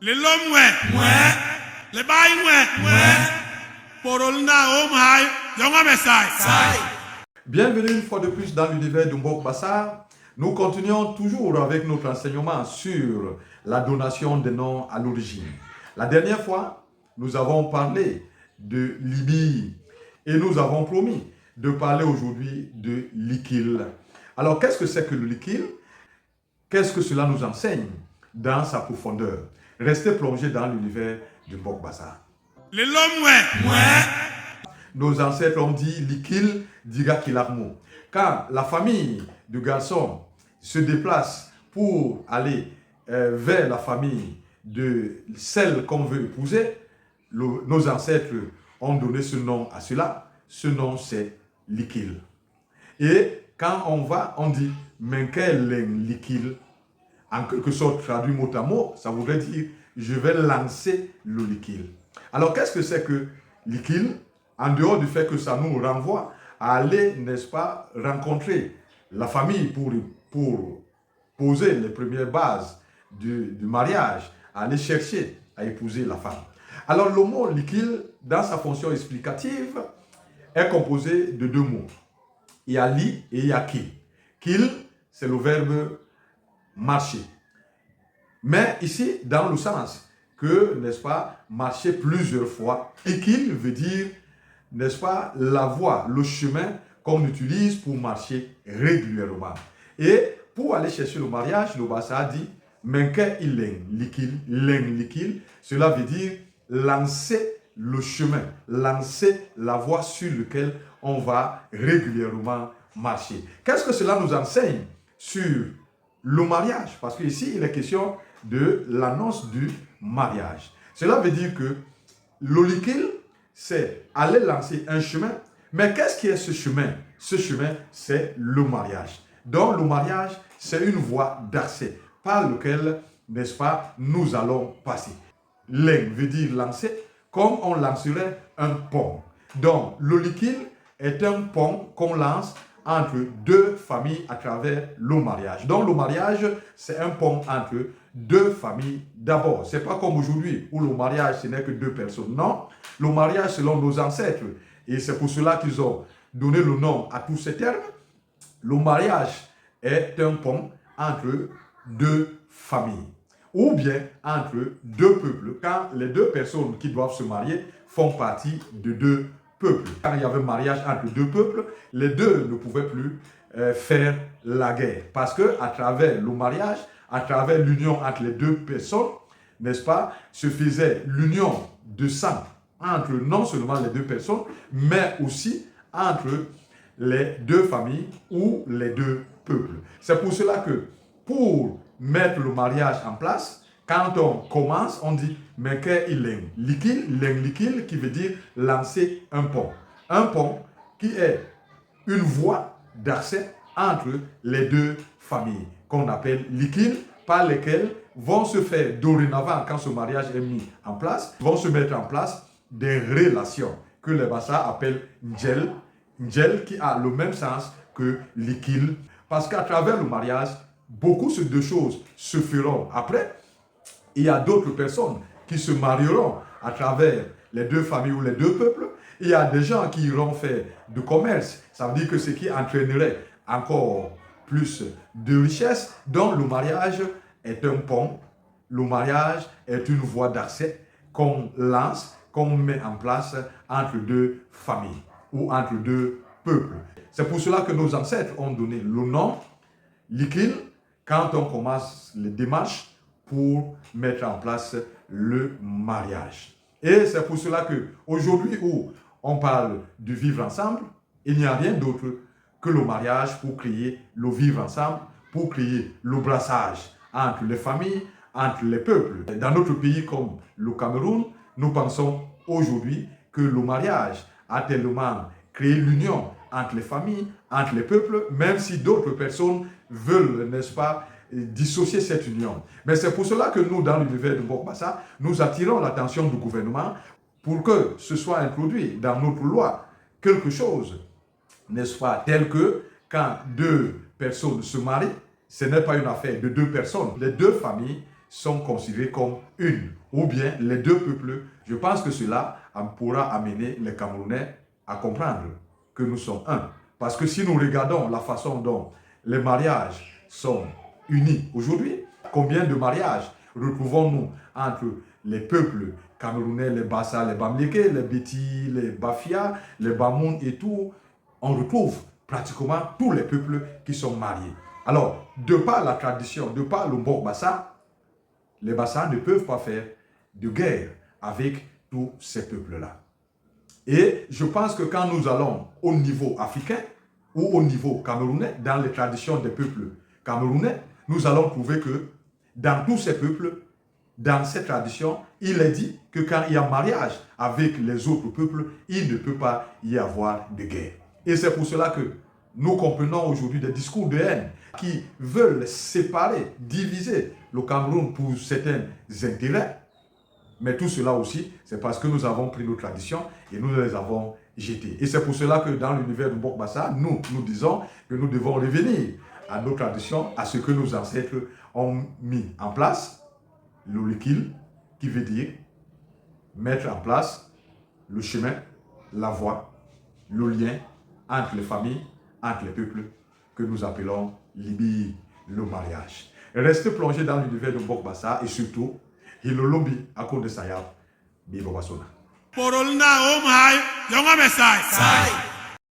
Le l'homme ouais, le bail ouais, porolna home high, yonga mesai. Bienvenue une fois de plus dans l'univers de Mbok Bassa. Nous continuons toujours avec notre enseignement sur la donation des noms à l'origine. La dernière fois, nous avons parlé de Libye et nous avons promis de parler aujourd'hui de Likil. Alors, qu'est-ce que c'est que le Likil? Qu'est-ce que cela nous enseigne dans sa profondeur? Restez plongés dans l'univers du Mbok Bassa. Le l'homme ouais. Nos ancêtres ont dit Likil diga Kilarmo. Quand la famille du garçon se déplace pour aller vers la famille de celle qu'on veut épouser, nos ancêtres ont donné ce nom à cela. Ce nom, c'est Likil. Et quand on va, on dit Menkel Likil. En quelque sorte, traduit mot à mot, ça voudrait dire je vais lancer le Likil. Alors, qu'est-ce que c'est que Likil? En dehors du fait que ça nous renvoie à aller, n'est-ce pas, rencontrer la famille pour poser les premières bases du mariage, aller chercher à épouser la femme. Alors, le mot Likil, dans sa fonction explicative, est composé de deux mots. Il y a li et il y a kil. Kil, c'est le verbe marcher. Mais ici, dans le sens que, n'est-ce pas, marcher plusieurs fois. Et qu'il veut dire, n'est-ce pas, la voie, le chemin qu'on utilise pour marcher régulièrement. Et pour aller chercher le mariage, le Bassa dit, menke ileng likil, cela veut dire lancer le chemin, lancer la voie sur laquelle on va régulièrement marcher. Qu'est-ce que cela nous enseigne sur le mariage? Parce qu'ici, il est question de l'annonce du mariage. Cela veut dire que le likil, c'est aller lancer un chemin. Mais qu'est-ce qui est ce chemin? Ce chemin, c'est le mariage. Donc, le mariage, c'est une voie d'accès par laquelle, n'est-ce pas, nous allons passer. Len veut dire lancer, comme on lancerait un pont. Donc, le likil est un pont qu'on lance entre deux familles à travers le mariage. Donc, le mariage, c'est un pont entre deux familles d'abord. Ce n'est pas comme aujourd'hui où le mariage, ce n'est que deux personnes. Non, le mariage selon nos ancêtres. Et c'est pour cela qu'ils ont donné le nom à tous ces termes. Le mariage est un pont entre deux familles. Ou bien entre deux peuples. Quand les deux personnes qui doivent se marier font partie de deux peuples. Quand il y avait mariage entre deux peuples, les deux ne pouvaient plus faire la guerre. Parce qu'à travers le mariage, à travers l'union entre les deux personnes, n'est-ce pas, se faisait l'union de sang entre non seulement les deux personnes, mais aussi entre les deux familles ou les deux peuples. C'est pour cela que pour mettre le mariage en place, quand on commence, on dit « Menke ileng likil » qui veut dire lancer un pont. Un pont qui est une voie d'accès entre les deux familles, qu'on appelle likil, par lesquelles vont se faire dorénavant, quand ce mariage est mis en place, vont se mettre en place des relations que les Bassa appellent Ndjel. Ndjel qui a le même sens que likil. Parce qu'à travers le mariage, beaucoup de choses se feront après. Il y a d'autres personnes qui se marieront à travers les deux familles ou les deux peuples. Il y a des gens qui iront faire du commerce. Ça veut dire que ce qui entraînerait encore plus de richesse. Donc le mariage est un pont. Le mariage est une voie d'accès qu'on lance, qu'on met en place entre deux familles ou entre deux peuples. C'est pour cela que nos ancêtres ont donné le nom Likil quand on commence les démarches pour mettre en place le mariage. Et c'est pour cela qu'aujourd'hui où on parle du vivre ensemble, il n'y a rien d'autre que le mariage pour créer le vivre ensemble, pour créer le brassage entre les familles, entre les peuples. Dans notre pays comme le Cameroun, nous pensons aujourd'hui que le mariage a tellement créé l'union entre les familles, entre les peuples, même si d'autres personnes veulent, n'est-ce pas, dissocier cette union. Mais c'est pour cela que nous, dans l'univers de Mbok Bassa, nous attirons l'attention du gouvernement pour que ce soit introduit dans notre loi quelque chose, n'est-ce pas, tel que quand deux personnes se marient, ce n'est pas une affaire de deux personnes. Les deux familles sont considérés comme une, ou bien les deux peuples. Je pense que cela pourra amener les Camerounais à comprendre que nous sommes un. Parce que si nous regardons la façon dont les mariages sont unis aujourd'hui, combien de mariages retrouvons-nous entre les peuples camerounais, les Bassa, les Bamileke, les Beti, les Bafia, les Bamoun et tout? On retrouve pratiquement tous les peuples qui sont mariés. Alors, de par la tradition, de par le Mbok Bassa, les Bassa ne peuvent pas faire de guerre avec tous ces peuples-là. Et je pense que quand nous allons au niveau africain ou au niveau camerounais, dans les traditions des peuples camerounais, nous allons trouver que dans tous ces peuples, dans ces traditions, il est dit que quand il y a mariage avec les autres peuples, il ne peut pas y avoir de guerre. Et c'est pour cela que nous comprenons aujourd'hui des discours de haine qui veulent séparer, diviser le Cameroun pour certains intérêts. Mais tout cela aussi, c'est parce que nous avons pris nos traditions et nous les avons jetées. Et c'est pour cela que dans l'univers de Mbok Bassa, nous disons que nous devons revenir à nos traditions, à ce que nos ancêtres ont mis en place, le likil, qui veut dire mettre en place le chemin, la voie, le lien entre les familles, entre les peuples, que nous appelons Libi, le mariage. Restez plongés dans l'univers de Mbok Bassa et surtout, Hilolombi, à cause de Sayap, Bibo Basona. Porolna, Omai, Yonga Messai.